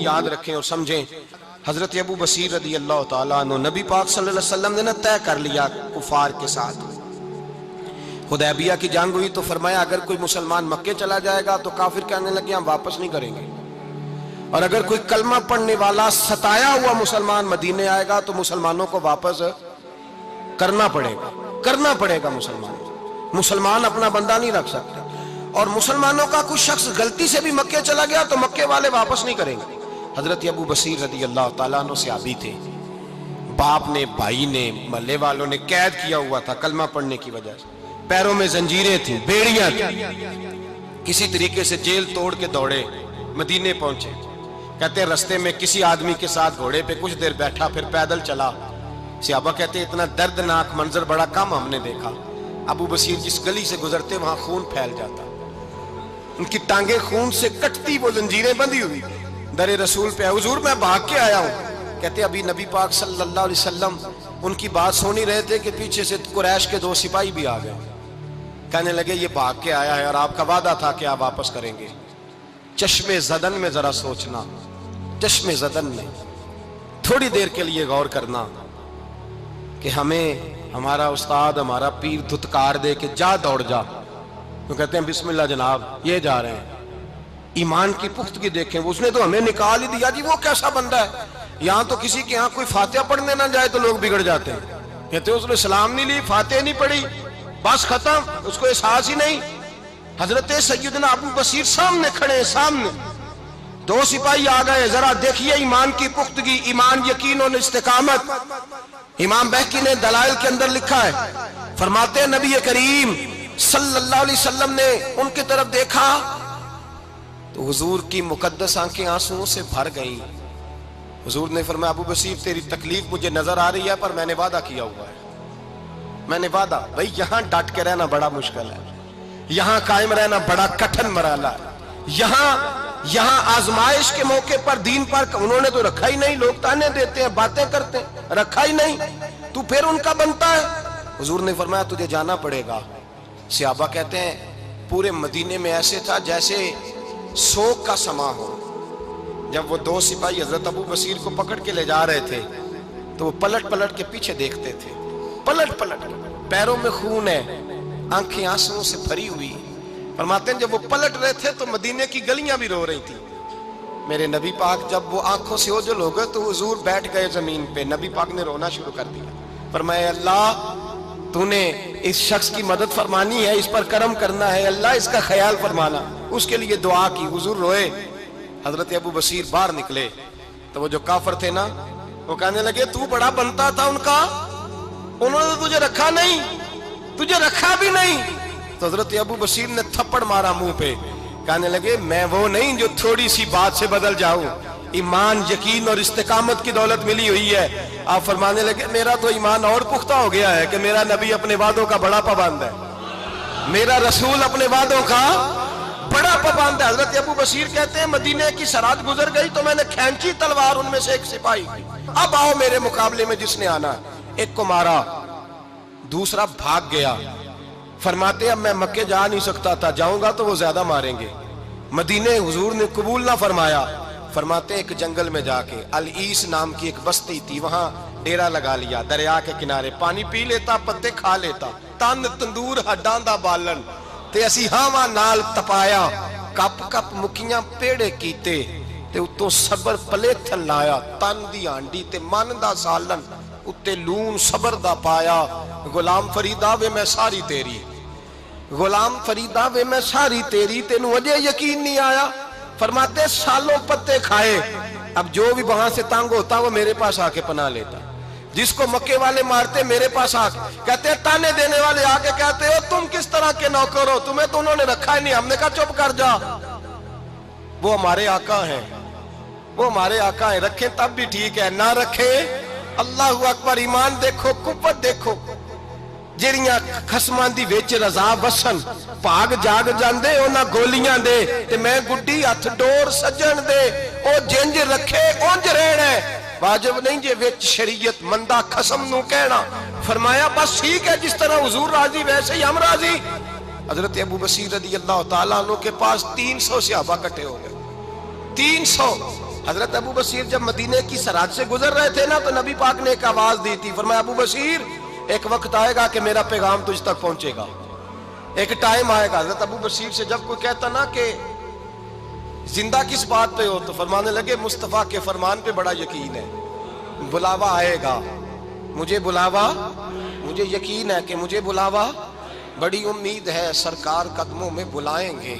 یاد رکھیں اور سمجھیں، حضرت ابو بصیر رضی اللہ تعالیٰ عنہ نبی پاک صلی اللہ علیہ وسلم نے نہ طے کر لیا کفار کے ساتھ، حدیبیہ کی جنگ ہوئی تو فرمایا اگر کوئی مسلمان مکے چلا جائے گا تو کافر کہنے لگے ہم واپس نہیں کریں گے، اور اگر کوئی کلمہ پڑھنے والا ستایا ہوا مسلمان مدینے آئے گا تو مسلمانوں کو واپس کرنا پڑے گا مسلمان اپنا بندہ نہیں رکھ سکتے، اور مسلمانوں کا کوئی شخص غلطی سے بھی مکے چلا گیا تو مکے والے واپس نہیں کریں گے۔ حضرت ابو بصیر رضی اللہ تعالیٰ عنہ صحابی تھے، باپ نے بھائی نے محلے والوں نے قید کیا ہوا تھا کلمہ پڑھنے کی وجہ سے، پیروں میں زنجیریں تھیں، بیڑیاں تھیں، کسی طریقے سے جیل توڑ کے دوڑے مدینے پہنچے۔ کہتے ہیں رستے میں کسی آدمی کے ساتھ گھوڑے پہ کچھ دیر بیٹھا پھر پیدل چلا، صحابہ کہتے ہیں اتنا دردناک منظر بڑا کم ہم نے دیکھا، ابو بصیر جس گلی سے گزرتے وہاں خون پھیل جاتا، ان کی ٹانگیں خون سے کٹتی، وہ زنجیریں بندھی ہوئی، در رسول پہ حضور میں بھاگ کے آیا ہوں۔ کہتے ابھی نبی پاک صلی اللہ علیہ وسلم ان کی بات سن ہی رہے تھے کہ پیچھے سے قریش کے 2 سپاہی بھی آ گئے، کہنے لگے یہ بھاگ کے آیا ہے اور آپ کا وعدہ تھا کہ آپ واپس کریں گے۔ چشم زدن میں ذرا سوچنا، چشم زدن میں تھوڑی دیر کے لیے غور کرنا کہ ہمیں ہمارا استاد ہمارا پیر دھتکار دے کہ جا دوڑ جا، تو کہتے ہیں بسم اللہ جناب یہ جا رہے ہیں۔ ایمان کی پختگی دیکھیں، اس نے تو ہمیں نکال ہی دیا جی، وہ کیسا بندہ ہے، یہاں تو کسی کے یہاں کوئی فاتحہ پڑھنے نہ جائے تو لوگ بگڑ جاتے ہیں، کہتے ہیں اس نے سلام نہیں لی، فاتحہ نہیں پڑھی، بس ختم، اس کو احساس ہی نہیں۔ حضرت سیدنا ابو بصیر سامنے کھڑے ہیں، سامنے 2 سپاہی آ گئے، ذرا دیکھیے ایمان کی پختگی، ایمان، یقین اور استقامت۔ امام بہقی نے دلائل کے اندر لکھا ہے، فرماتے ہیں نبی کریم صلی اللہ علیہ وسلم نے ان کی طرف دیکھا تو حضور کی مقدس آنکھیں آنسوؤں سے بھر گئیں۔ حضور نے فرمایا ابو بصیر تیری تکلیف مجھے نظر آ رہی ہے پر میں نے وعدہ کیا ہوا ہے، میں نے وعدہ، بھئی یہاں ڈٹ کے رہنا بڑا مشکل ہے، یہاں قائم رہنا بڑا کٹھن مرحلہ ہے، یہاں آزمائش کے موقع پر دین پر انہوں نے تو رکھا ہی نہیں، لوگ تانے دیتے ہیں باتیں کرتے ہیں، رکھا ہی نہیں، تو پھر ان کا بنتا ہے۔ حضور نے فرمایا تجھے جانا پڑے گا۔ صحابہ کہتے ہیں پورے مدینے میں ایسے تھا جیسے سوگ کا سما ہو۔ جب وہ 2 سپاہی حضرت ابو بصیر کو پکڑ کے لے جا رہے تھے تو وہ پلٹ پلٹ کے پیچھے دیکھتے تھے، پلٹ پیروں میں خون ہے، آنکھیں آنسوؤں سے بھری ہوئی۔ فرماتے ہیں جب وہ پلٹ رہے تھے تو مدینے کی گلیاں بھی رو رہی تھی۔ میرے نبی پاک جب وہ آنکھوں سے اوجھل ہو گئے تو حضور بیٹھ گئے زمین پہ، نبی پاک نے رونا شروع کر دیا، فرمایا اللہ تو نے اس شخص کی مدد فرمانی ہے، اس پر کرم کرنا ہے، اللہ اس کا خیال فرمانا، اس کے لیے دعا کی، حضور روئے۔ حضرت ابو بصیر باہر نکلے تو وہ جو کافر تھے نا وہ کہنے لگے تو بڑا بنتا تھا ان کا، انہوں نے تجھے رکھا نہیں، تجھے رکھا بھی نہیں۔ تو حضرت ابو بصیر نے تھپڑ مارا منہ پہ، کہنے لگے میں وہ نہیں جو تھوڑی سی بات سے بدل جاؤں، ایمان، یقین اور استقامت کی دولت ملی ہوئی ہے۔ آپ فرمانے لگے میرا تو ایمان اور پختہ ہو گیا ہے کہ میرا نبی اپنے وعدوں کا بڑا پابند ہے، میرا رسول اپنے وعدوں کا بڑا پابند ہے۔ حضرت ابو بصیر کہتے ہیں مدینے کی سرحد گزر گئی تو میں نے کھینچی تلوار، ان میں سے ایک سپاہی، اب آؤ میرے مقابلے میں جس نے آنا، ایک کو مارا، دوسرا بھاگ گیا۔ فرماتے اب میں مکے جا نہیں سکتا تھا، جاؤں گا تو وہ زیادہ ماریں گے، مدینے حضور نے قبول نہ فرمایا۔ فرماتے ایک جنگل میں جا کے العیس نام کی ایک بستی تھی، وہاں ڈیرا لگا لیا، دریا کے کنارے، پانی پی لیتا، پتے کھا لیتا، تن تندور ہڈاں دا بالن تے اسی ہاواں نال تپایا، کپ کپ مکیاں پیڑے کیتے تے اتوں صبر پلیتھن لایا، تن دی ہانڈی تے من دا سالن اتے لون صبر دا پایا، غلام فریدا وے میں ساری تیری، غلام فریدا وے میں ساری تیری، تینوں اجے یقین نہیں آیا۔ فرماتے سالوں پتے کھائے، اب جو بھی وہاں سے تنگ ہوتا وہ میرے پاس آ کے پناہ لیتا، جس کو مکے والے مارتے میرے پاس آ کے کہتے ہیں، تانے دینے والے آ کے کہتے ہو تم کس طرح کے نوکر ہو، تمہیں تو انہوں نے رکھا ہی نہیں۔ ہم نے کہا چپ کر جا، وہ ہمارے آقا ہیں، وہ ہمارے آقا ہیں، رکھیں تب بھی ٹھیک ہے، نہ رکھیں اللہ اکبر۔ ایمان دیکھو، قوت دیکھو، جڑیاں خصماں دی وچ رضا وسن، بھاگ جاگ جاندے انہاں گولیاں دے تے میں گڈی ہتھ ڈور سجن دے، او جنج رکھے اونج رہنا ہے۔ واجب نہیں جے وچ شریعت مندہ قسم نو کہنا. فرمایا بس ٹھیک ہے جس طرح حضور راضی ویسے ہی ہم راضی. حضرت ابو بصیر رضی اللہ تعالیٰ عنہ کے پاس 300 صحابہ کٹھے ہو گئے. 300. حضرت ابو بصیر جب مدینے کی سرحد سے گزر رہے تھے نا تو نبی پاک نے ایک آواز دی تھی. فرمایا ابو بصیر ایک وقت آئے گا کہ میرا پیغام تجھ تک پہنچے گا, ایک ٹائم آئے گا. حضرت ابو بصیر سے جب کوئی کہتا نا کہ زندہ کس بات پہ ہو تو فرمانے لگے مصطفیٰ کے فرمان پہ بڑا یقین ہے, بلاوا آئے گا, مجھے بلاوا, مجھے یقین ہے کہ مجھے بلاوا, بڑی امید ہے سرکار قدموں میں بلائیں گے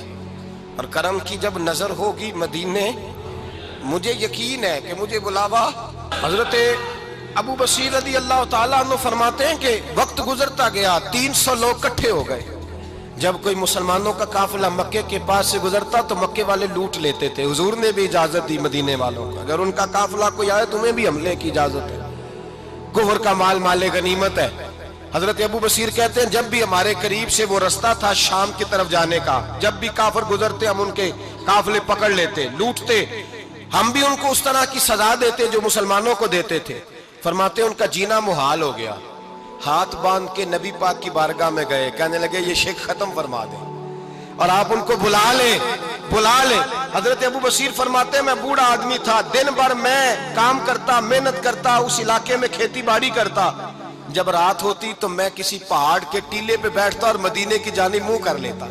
اور کرم کی جب نظر ہوگی مدینے, مجھے یقین ہے کہ مجھے بلاوا. حضرت ابو بصیر رضی اللہ تعالیٰ عنہ فرماتے ہیں کہ وقت گزرتا گیا, 300 لوگ کٹھے ہو گئے. جب کوئی مسلمانوں کا قافلہ مکے کے پاس سے گزرتا تو مکے والے لوٹ لیتے تھے. حضور نے بھی اجازت دی مدینے والوں کو, اگر ان کا قافلہ کوئی آئے تمہیں بھی حملے کی اجازت ہے, کفر کا مال مال غنیمت ہے. حضرت ابو بصیر کہتے ہیں جب بھی ہمارے قریب سے وہ رستہ تھا شام کی طرف جانے کا, جب بھی کافر گزرتے ہم ان کے قافلے پکڑ لیتے, لوٹتے, ہم بھی ان کو اس طرح کی سزا دیتے جو مسلمانوں کو دیتے تھے. فرماتے ان کا جینا محال ہو گیا. ہاتھ باندھ کے نبی پاک کی بارگاہ میں گئے, کہنے لگے یہ شیخ ختم فرما دیں اور آپ ان کو بلا لیں, بلا لیں. حضرت ابو بصیر فرماتے ہیں میں بوڑھا آدمی تھا, دن بھر میں کام کرتا, محنت کرتا, اس علاقے میں کھیتی باڑی کرتا. جب رات ہوتی تو میں کسی پہاڑ کے ٹیلے پہ بیٹھتا اور مدینے کی جانب منہ کر لیتا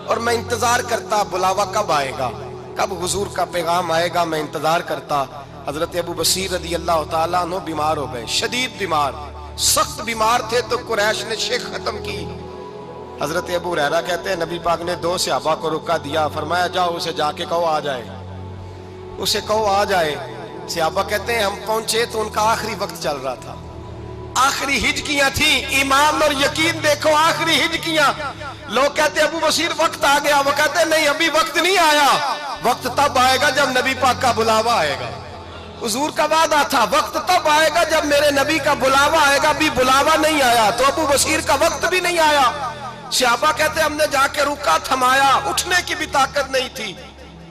اور میں انتظار کرتا بلاوا کب آئے گا, کب حضور کا پیغام آئے گا, میں انتظار کرتا. حضرت ابو بصیر رضی اللہ تعالیٰ عنہ بیمار ہو گئے, شدید بیمار, سخت بیمار تھے تو قریش نے شیخ ختم کی. حضرت ابو ہریرہ کہتے ہیں نبی پاک نے 2 صحابہ کو روکا دیا, فرمایا جاؤ اسے جا کے کہو آ جائے, اسے کہو آ جائے. صحابہ کہتے ہیں ہم پہنچے تو ان کا آخری وقت چل رہا تھا, آخری ہجکیاں تھیں, ایمان اور یقین دیکھو, آخری ہجکیاں. لوگ کہتے ابو بصیر وقت آ گیا, وہ کہتے ہیں نہیں ابھی وقت نہیں آیا, وقت تب آئے گا جب نبی پاک کا بلاوا آئے گا. حضور کا وعدہ تھا وقت تب آئے گا جب میرے نبی کا بلاوا آئے گا, بھی بلاوا نہیں آیا تو ابو بصیر کا وقت بھی نہیں آیا. صحابہ کہتے ہم نے جا کے رکا, تھمایا, اٹھنے کی بھی طاقت نہیں تھی.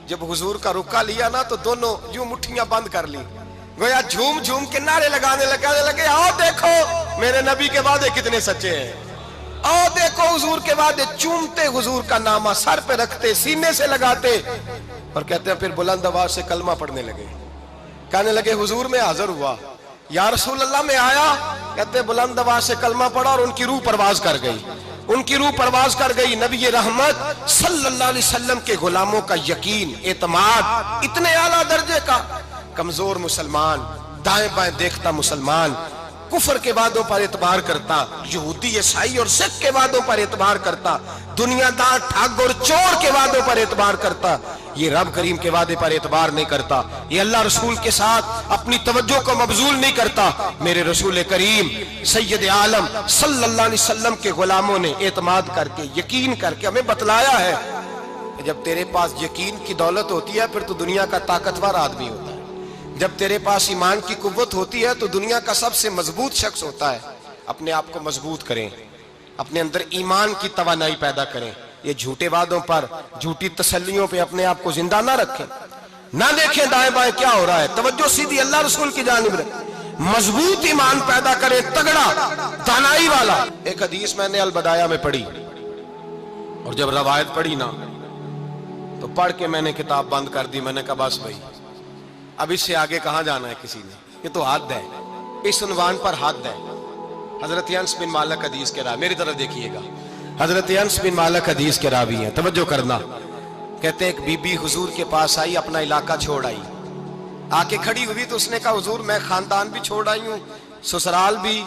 جب حضور کا رکا لیا نا تو دونوں یوں مٹھیاں بند کر لی, گویا جھوم جھوم کے نعرے لگانے لگے آؤ دیکھو میرے نبی کے وعدے کتنے سچے ہیں, آؤ دیکھو حضور کے وعدے. چومتے حضور کا نامہ, سر پہ رکھتے, سینے سے لگاتے اور کہتے ہیں پھر بلند آواز سے کلمہ پڑھنے لگے. کہنے لگے حضور میں حاضر ہوا, یا رسول اللہ میں آیا. کہتے بلند آواز سے کلمہ پڑھا اور ان کی روح پرواز کر گئی, ان کی روح پرواز کر گئی. نبی رحمت صلی اللہ علیہ وسلم کے غلاموں کا یقین, اعتماد اتنے اعلیٰ درجے کا. کمزور مسلمان, دائیں بائیں دیکھتا مسلمان, کفر کے وعدوں پر اعتبار کرتا, یہودی عیسائی اور سکھ کے وعدوں پر اعتبار کرتا, دنیا دار ٹھگ اور چور کے وعدوں پر اعتبار کرتا, یہ رب کریم کے وعدے پر اعتبار نہیں کرتا, یہ اللہ رسول کے ساتھ اپنی توجہ کو مبذول نہیں کرتا. میرے رسول کریم سید عالم صلی اللہ علیہ وسلم کے غلاموں نے اعتماد کر کے, یقین کر کے ہمیں بتلایا ہے کہ جب تیرے پاس یقین کی دولت ہوتی ہے پھر تو دنیا کا طاقتور آدمی ہوتا ہے. جب تیرے پاس ایمان کی قوت ہوتی ہے تو دنیا کا سب سے مضبوط شخص ہوتا ہے. اپنے آپ کو مضبوط کریں, اپنے اندر ایمان کی توانائی پیدا کریں. یہ جھوٹے وعدوں پر, جھوٹی تسلیوں پہ اپنے آپ کو زندہ نہ رکھیں, نہ دیکھیں دائیں بائیں کیا ہو رہا ہے, توجہ سیدھی اللہ رسول کی جانب رکھیں. مضبوط ایمان پیدا کریں, تگڑا, دانائی والا. ایک حدیث میں نے البدایہ میں پڑھی اور جب روایت پڑھی نا تو پڑھ کے میں نے کتاب بند کر دی. میں نے کہا بس بھائی اب اس سے آگے کہاں جانا ہے کسی نے, یہ تو حد ہے, اس عنوان پر حد ہے. حضرت انس بن مالک حدیث کے راوی, میری طرف دیکھیے گا, حضرت انس بن مالک حدیث کے راوی ہیں, توجہ کرنا. کہتے ایک بی بی حضور کے پاس آئی, اپنا علاقہ چھوڑ آئی, آ کے کھڑی ہوئی تو اس نے کہا حضور میں خاندان بھی چھوڑ آئی ہوں, سسرال بھی,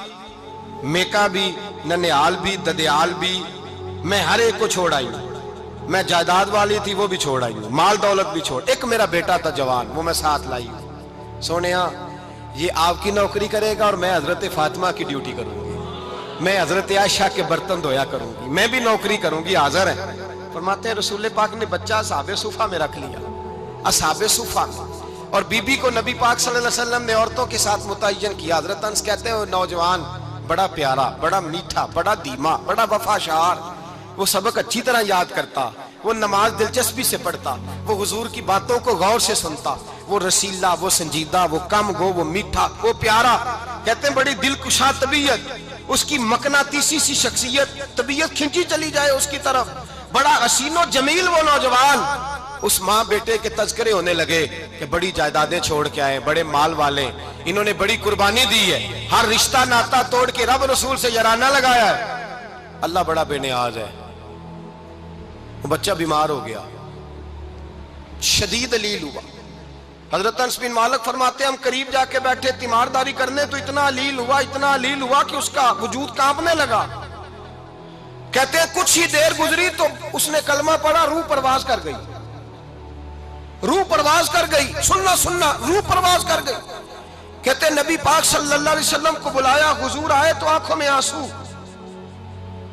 میکا بھی, ننیال بھی, ددیال بھی, میں ہر ایک کو چھوڑ آئی ہوں. میں جائیداد والی تھی وہ بھی چھوڑ آئی ہوں, مال دولت بھی چھوڑ, ایک میرا بیٹا تھا جوان وہ میں ساتھ لائی ہوں. سونیا یہ آپ کی نوکری کرے گا اور میں حضرت فاطمہ کی ڈیوٹی کروں گی, میں حضرت عائشہ کے برتن دھویا کروں گی, میں بھی نوکری کروں گی, حاضر ہے. فرماتے ہیں رسول پاک نے بچہ اصحاب صفہ میں رکھ لیا, اصحاب صفہ, اور بی بی کو نبی پاک صلی اللہ علیہ وسلم نے عورتوں کے ساتھ متعین کیا. حضرت انس کہتے ہیں وہ نوجوان بڑا پیارا, بڑا میٹھا, بڑا دھیما, بڑا وفاشار, وہ سبق اچھی طرح یاد کرتا. وہ نماز دلچسپی سے پڑھتا، وہ حضور کی باتوں کو غور سے سنتا، وہ رسیلا، وہ سنجیدہ، وہ کم گو، وہ میٹھا، وہ پیارا، کہتے ہیں بڑی دل کشا طبیعت، اس کی مقناطیسی سی شخصیت، طبیعت کھنچی چلی جائے اس کی طرف، بڑا حسین و جمیل وہ نوجوان۔ اس ماں بیٹے کے تذکرے ہونے لگے کہ بڑی جائیدادیں چھوڑ کے آئے، بڑے مال والے، انہوں نے بڑی قربانی دی ہے، ہر رشتہ ناتا توڑ کے رب رسول سے یارانہ لگایا ہے، اللہ بڑا بے نیاز ہے۔ وہ بچہ بیمار ہو گیا، شدید علیل ہوا۔ حضرت انس بن مالک فرماتے ہیں ہم قریب جا کے بیٹھے تیمارداری کرنے تو اتنا علیل ہوا کہ اس کا وجود کانپنے لگا۔ کہتے ہیں کچھ ہی دیر گزری تو اس نے کلمہ پڑھا، روح پرواز کر گئی، روح پرواز کر گئی، سننا روح پرواز کر گئی۔ کہتے ہیں نبی پاک صلی اللہ علیہ وسلم کو بلایا، حضور آئے تو آنکھوں میں آنسو۔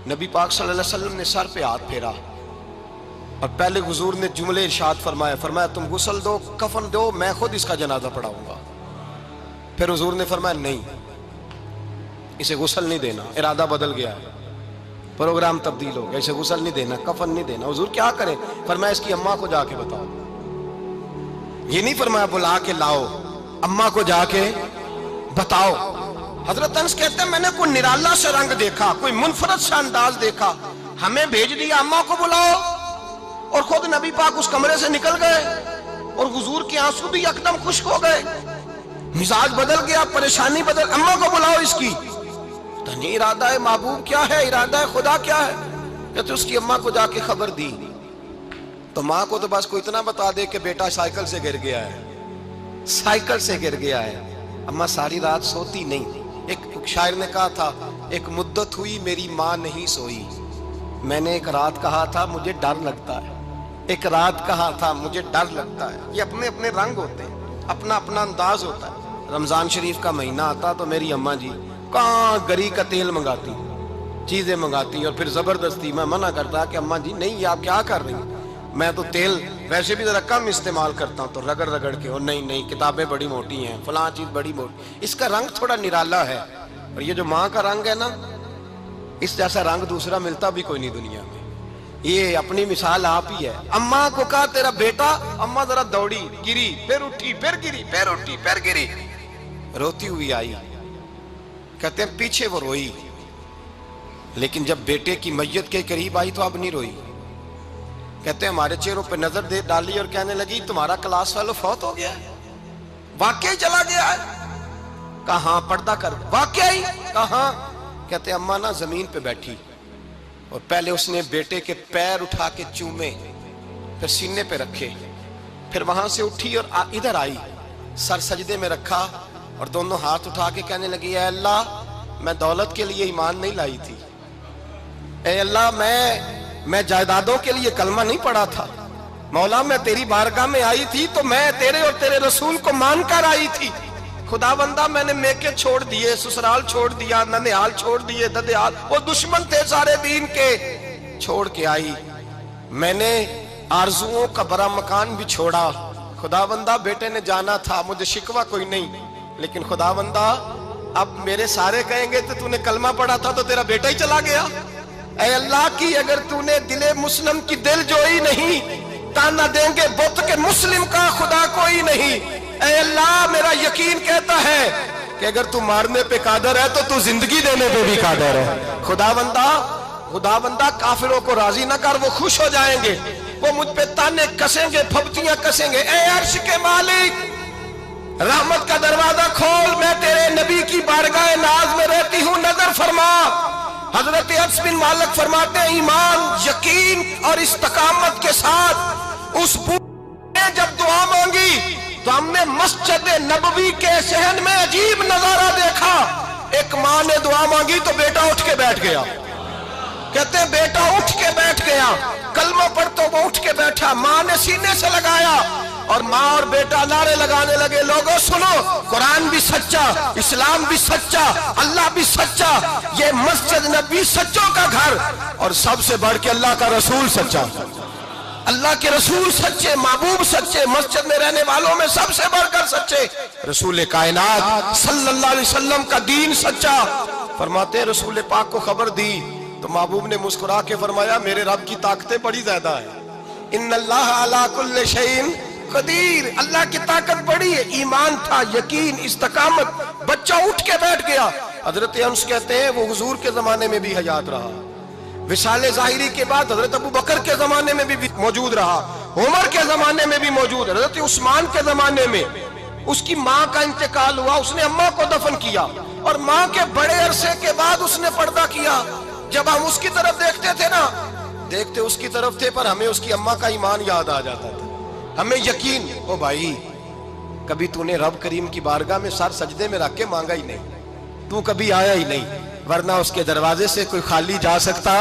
نبی پاک صلی اللہ علیہ وسلم نے سر پہ ہاتھ پھیرا اور پہلے حضور نے جملے ارشاد فرمایا تم غسل دو، کفن دو، میں خود اس کا جنازہ پڑھاؤں گا۔ پھر حضور نے فرمایا نہیں، اسے غسل نہیں دینا، ارادہ بدل گیا ہے، پروگرام تبدیل ہو گیا، اسے غسل نہیں دینا، کفن نہیں دینا۔ حضور کیا کریں؟ فرمایا اس کی اماں کو جا کے بتاؤ۔ یہ نہیں فرمایا بلا کے لاؤ، اماں کو جا کے بتاؤ۔ حضرت انس کہتے ہیں میں نے کوئی نرالا سے رنگ دیکھا، کوئی منفرد سا انداز دیکھا، ہمیں بھیج دیا اماں کو بلاؤ، اور خود نبی پاک اس کمرے سے نکل گئے اور حضور کے آنسو بھی یکدم خشک ہو گئے، مزاج بدل گیا، پریشانی بدل، اماں کو بلاؤ اس کی۔ نہیں ارادہ ہے محبوب کیا ہے، ارادہ ہے خدا کیا ہے؟ کہتے اس کی اماں کو جا کے خبر دی تو ماں کو تو بس کوئی اتنا بتا دے کہ بیٹا سائیکل سے گر گیا ہے، سائیکل سے گر گیا ہے۔ اماں ساری رات سوتی نہیں۔ ایک شاعر نے کہا تھا ایک مدت ہوئی میری ماں نہیں سوئی، میں نے ایک رات کہا تھا مجھے ڈر لگتا ہے، ایک رات کہا تھا مجھے ڈر لگتا ہے۔ یہ اپنے اپنے رنگ ہوتے ہیں، اپنا اپنا انداز ہوتا ہے۔ رمضان شریف کا مہینہ آتا تو میری اماں جی کہاں گری کا تیل منگاتی، چیزیں منگاتی، اور پھر زبردستی میں منع کرتا کہ اماں جی نہیں یہ آپ کیا کر رہی ہیں، میں تو تیل ویسے بھی ذرا کم استعمال کرتا ہوں، تو رگڑ رگڑ کے، اور نہیں کتابیں بڑی موٹی ہیں، فلاں چیز بڑی موٹی، اس کا رنگ تھوڑا نرالا ہے۔ اور یہ جو ماں کا رنگ ہے نا، اس جیسا رنگ دوسرا ملتا بھی کوئی نہیں دنیا میں۔ یہ اپنی مثال آپ ہی ہے۔ اماں کو کہا تیرا بیٹا، اماں ذرا دوڑی، گری، پھر اٹھی، پھر گری، پھر اٹھی، پھر گری، روتی ہوئی آئی۔ کہتے ہیں پیچھے وہ روئی، لیکن جب بیٹے کی میت کے قریب آئی تو اب نہیں روئی۔ کہتے ہیں ہمارے چہروں پہ نظر دے ڈالی اور کہنے لگی تمہارا کلاس فیلو فوت ہو گیا ہے، واقعی چلا گیا ہے؟ کہاں پردہ کر، واقعی کہاں؟ کہتے ہیں اماں نا زمین پہ بیٹھی اور پہلے اس نے بیٹے کے پیر اٹھا کے چومے، پھر سینے پہ رکھے، پھر وہاں سے اٹھی اور ادھر آئی، سر سجدے میں رکھا اور دونوں ہاتھ اٹھا کے کہنے لگی اے اللہ میں دولت کے لیے ایمان نہیں لائی تھی، اے اللہ میں جائیدادوں کے لیے کلمہ نہیں پڑھا تھا، مولا میں تیری بارگاہ میں آئی تھی تو میں تیرے اور تیرے رسول کو مان کر آئی تھی، خدا بندہ میں نے میکے چھوڑ دیے، سسرال چھوڑ دیا، ننیال چھوڑ دیے، ددیال، وہ دشمن تھے سارے دین کے، چھوڑ کے آئی، میں نے آرزوؤں کا بڑا مکان بھی چھوڑا، خدا بندہ بیٹے نے جانا تھا، مجھے شکوہ کوئی نہیں، لیکن خدا بندہ اب میرے سارے کہیں گے تو نے کلمہ پڑھا تھا تو تیرا بیٹا ہی چلا گیا، اے اللہ کی اگر تو نے دل مسلم کی دل جوئی نہیں، تانا دیں گے بت کے مسلم کا خدا کوئی نہیں، اے اللہ میرا یقین کہتا ہے کہ اگر تو مارنے پہ قادر ہے تو تو زندگی دینے پہ بھی قادر ہے، خدا بندہ کافروں کو راضی نہ کر، وہ خوش ہو جائیں گے، وہ مجھ پہ تانے کسیں گے، پھپتیاں کسیں گے، اے عرش کے مالک رحمت کا دروازہ کھول، میں تیرے نبی کی بارگاہ ناز میں رہتی ہوں، نظر فرما۔ حضرت انس بن مالک فرماتے ہیں ایمان، یقین اور استقامت کے ساتھ اس بوڑھے نے جب دعا مانگی تو ہم نے مسجد نبوی کے صحن میں عجیب نظارہ دیکھا، ایک ماں نے دعا مانگی تو بیٹا اٹھ کے بیٹھ گیا، کہتے ہیں بیٹا اٹھ کے بیٹھ گیا، کلمہ پڑھ تو وہ اٹھ کے بیٹھا، ماں نے سینے سے لگایا اور ماں اور بیٹا نعرے لگانے لگے، لوگوں سنو قرآن بھی سچا، اسلام بھی سچا، اللہ بھی سچا، یہ مسجد نبی سچوں کا گھر، اور سب سے بڑھ کے اللہ کا رسول سچا، اللہ کے رسول سچے، محبوب سچے، مسجد میں رہنے والوں میں سب سے بڑھ کر سچے، رسول کائنات صلی اللہ علیہ وسلم کا دین سچا۔ فرماتے ہیں رسول پاک کو خبر دی تو محبوب نے مسکرا کے فرمایا میرے رب کی طاقتیں بڑی زیادہ ہیں، ان اللہ علی کل شیء قدیر، اللہ کی طاقت بڑی ہے۔ ایمان تھا، یقین، استقامت، بچہ اٹھ کے بیٹھ گیا۔ حضرت انس کہتے ہیں وہ حضور کے زمانے میں بھی حیات رہا، وصال ظاہری کے بعد حضرت ابو بکر کے زمانے میں بھی موجود رہا، عمر کے زمانے میں بھی موجود، حضرت عثمان کے زمانے میں۔ اس کی ماں کا انتقال ہوا، اس نے اماں کو دفن کیا، اور ماں کے بڑے عرصے کے بعد اس نے پردہ کیا۔ جب ہم اس کی طرف دیکھتے تھے نا، دیکھتے اس کی طرف تھے، پر ہمیں اس کی اماں کا ایمان یاد آ جاتا تھا، ہمیں یقین۔ او بھائی، کبھی تو نے رب کریم کی بارگاہ میں سر سجدے میں رکھ کے مانگا ہی نہیں، تو کبھی آیا ہی نہیں، ورنہ اس کے دروازے سے کوئی خالی جا سکتا؟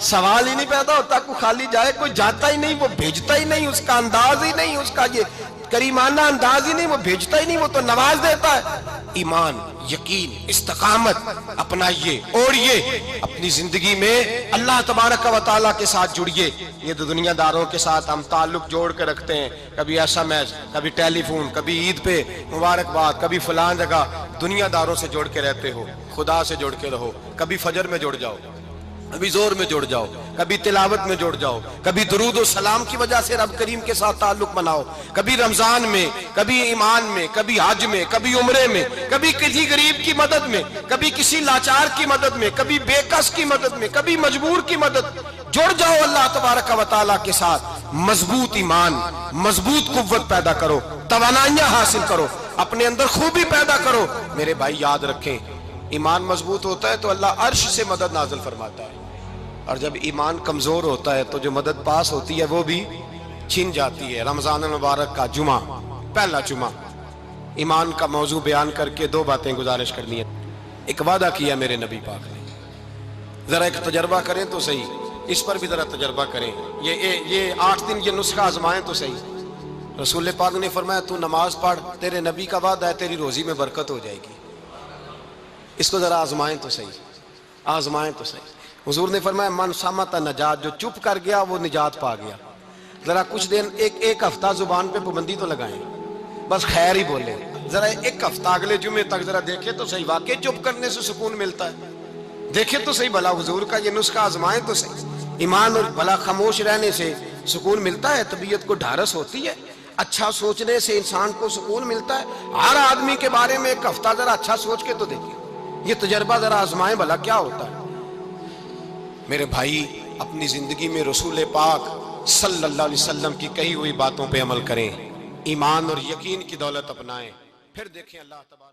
سوال ہی نہیں پیدا ہوتا کوئی خالی جائے، کوئی جاتا ہی نہیں، وہ بھیجتا ہی نہیں، اس کا انداز ہی نہیں، اس کا یہ کریمانہ انداز ہی نہیں، وہ بھیجتا ہی نہیں، وہ تو نواز دیتا ہے۔ ایمان، یقین، استقامت اپنائیے، اوڑھیے اپنی زندگی میں، اللہ تبارک و تعالیٰ کے ساتھ جڑیے۔ یہ تو دنیا داروں کے ساتھ ہم تعلق جوڑ کے رکھتے ہیں، کبھی SMS، کبھی ٹیلی فون، کبھی عید پہ مبارکباد، کبھی فلاں جگہ، دنیا داروں سے جوڑ کے رہتے ہو، خدا سے جوڑ کے رہو۔ کبھی فجر میں جڑ جاؤ، کبھی زور میں جڑ جاؤ، کبھی تلاوت میں جڑ جاؤ، کبھی درود و سلام کی وجہ سے رب کریم کے ساتھ تعلق بناؤ، کبھی رمضان میں، کبھی ایمان میں، کبھی حج میں، کبھی عمرے میں، کبھی کسی غریب کی مدد میں، کبھی کسی لاچار کی مدد میں، کبھی بے کس کی مدد میں، کبھی مجبور کی مدد۔ جڑ جاؤ اللہ تبارک و تعالیٰ کے ساتھ، مضبوط ایمان، مضبوط قوت پیدا کرو، توانائیاں حاصل کرو، اپنے اندر خوبی پیدا کرو۔ میرے بھائی یاد رکھیں، ایمان مضبوط ہوتا ہے تو اللہ عرش سے مدد نازل فرماتا ہے، اور جب ایمان کمزور ہوتا ہے تو جو مدد پاس ہوتی ہے وہ بھی چھن جاتی ہے۔ رمضان المبارک کا جمعہ، پہلا جمعہ، ایمان کا موضوع بیان کر کے دو باتیں گزارش کرنی ہے۔ ایک وعدہ کیا میرے نبی پاک نے، ذرا ایک تجربہ کریں تو صحیح، اس پر بھی ذرا تجربہ کریں، یہ 8 دن یہ نسخہ آزمائیں تو صحیح۔ رسول پاک نے فرمایا تو نماز پڑھ، تیرے نبی کا وعدہ ہے تیری روزی میں برکت ہو جائے گی، اس کو ذرا آزمائیں تو صحیح، آزمائیں تو صحیح۔ حضور نے فرمایا من صامت نجات، جو چپ کر گیا وہ نجات پا گیا۔ ذرا کچھ دن، ایک ہفتہ زبان پہ پابندی تو لگائیں، بس خیر ہی بولیں، ذرا ایک ہفتہ اگلے جمعے تک ذرا دیکھیں تو صحیح، واقعی چپ کرنے سے سکون ملتا ہے، دیکھیں تو صحیح بھلا حضور کا یہ نسخہ آزمائیں تو صحیح۔ ایمان اور بھلا خاموش رہنے سے سکون ملتا ہے، طبیعت کو ڈھارس ہوتی ہے، اچھا سوچنے سے انسان کو سکون ملتا ہے۔ ہر آدمی کے بارے میں ایک ہفتہ ذرا اچھا سوچ کے تو دیکھیں، یہ تجربہ ذرا آزمائیں بھلا کیا ہوتا ہے۔ میرے بھائی، اپنی زندگی میں رسول پاک صلی اللہ علیہ وسلم کی کہی ہوئی باتوں پہ عمل کریں، ایمان اور یقین کی دولت اپنائیں، پھر دیکھیں اللہ تبارک